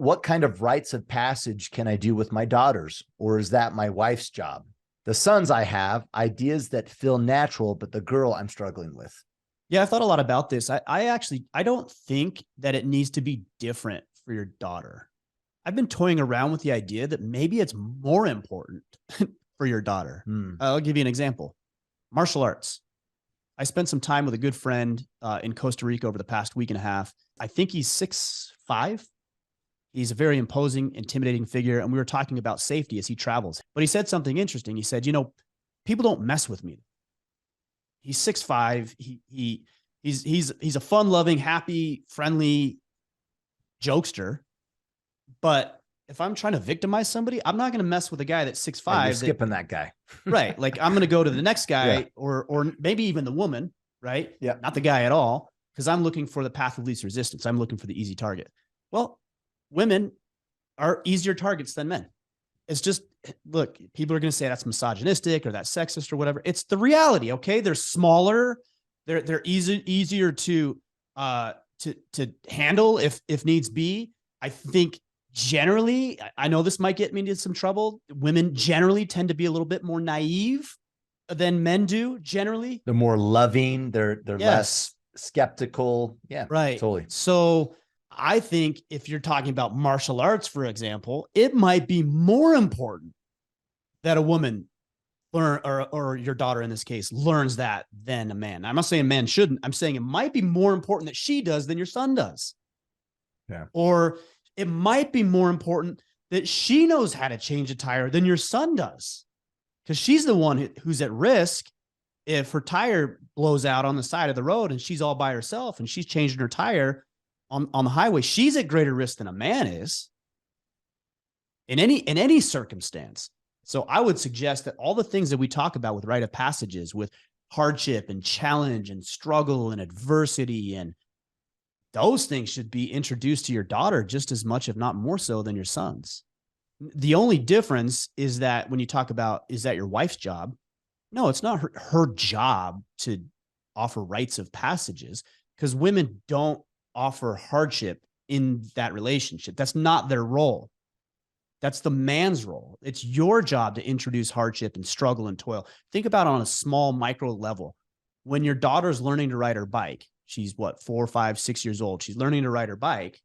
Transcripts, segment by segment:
what kind of rites of passage can I do with my daughters? Or is that my wife's job? The sons I have, ideas that feel natural, but the girl I'm struggling with. Yeah, I've thought a lot about this. I don't think that it needs to be different for your daughter. I've been toying around with the idea that maybe it's more important for your daughter. I'll give you an example. Martial arts. I spent some time with a good friend in Costa Rica over the past week and a half. I think he's 6'5". He's a very imposing, intimidating figure. And we were talking about safety as he travels. But he said something interesting. He said, people don't mess with me. He's 6'5". He's a fun-loving, happy, friendly jokester. But if I'm trying to victimize somebody, I'm not going to mess with a guy that's 6'5". You're skipping that guy. Right. Like I'm going to go to the next guy or maybe even the woman, right? Yeah. Not the guy at all. Because I'm looking for the path of least resistance. I'm looking for the easy target. Well, women are easier targets than men. It's just, look, people are going to say that's misogynistic or that's sexist or whatever. It's the reality. Okay. They're smaller. They're easier to handle if needs be. I think generally, I know this might get me into some trouble. Women generally tend to be a little bit more naive than men do generally. They're more loving. They're less skeptical. Yeah, right. Totally. So I think if you're talking about martial arts, for example, it might be more important that a woman learn, or your daughter in this case, learns that than a man. I'm not saying man shouldn't. I'm saying it might be more important that she does than your son does. Yeah. Or it might be more important that she knows how to change a tire than your son does. Because she's the one who's at risk if her tire blows out on the side of the road and she's all by herself and she's changing her tire on the highway. She's at greater risk than a man is in any circumstance. So I would suggest that all the things that we talk about with rite of passages, with hardship and challenge and struggle and adversity, and those things should be introduced to your daughter just as much, if not more so, than your sons. The only difference is that when you talk about, is that your wife's job? No, it's not her job to offer rites of passages, because women don't offer hardship in that relationship. That's not their role. That's the man's role. It's your job to introduce hardship and struggle and toil. Think about it on a small micro level. When your daughter's learning to ride her bike, she's 4, 5, 6 years old. She's learning to ride her bike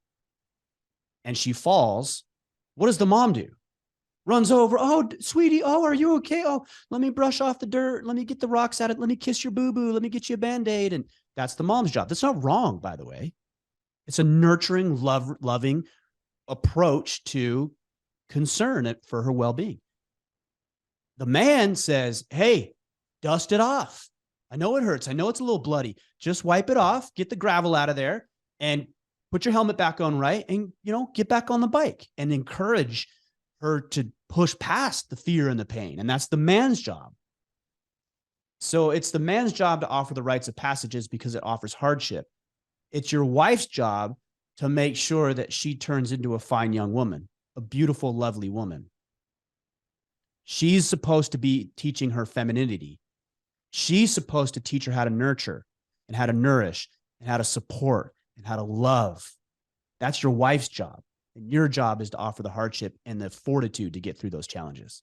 and she falls. What does the mom do? Runs over. Oh, sweetie. Oh, are you okay? Oh, let me brush off the dirt. Let me get the rocks out of it. Let me kiss your boo-boo. Let me get you a Band-Aid. And that's the mom's job. That's not wrong, by the way. It's a nurturing, loving approach to concern for her well-being. The man says, hey, dust it off. I know it hurts. I know it's a little bloody. Just wipe it off, get the gravel out of there, and put your helmet back on right, and, get back on the bike and encourage her to push past the fear and the pain. And that's the man's job. So it's the man's job to offer the rites of passages because it offers hardship. It's your wife's job to make sure that she turns into a fine young woman, a beautiful, lovely woman. She's supposed to be teaching her femininity. She's supposed to teach her how to nurture and how to nourish and how to support and how to love. That's your wife's job. And your job is to offer the hardship and the fortitude to get through those challenges.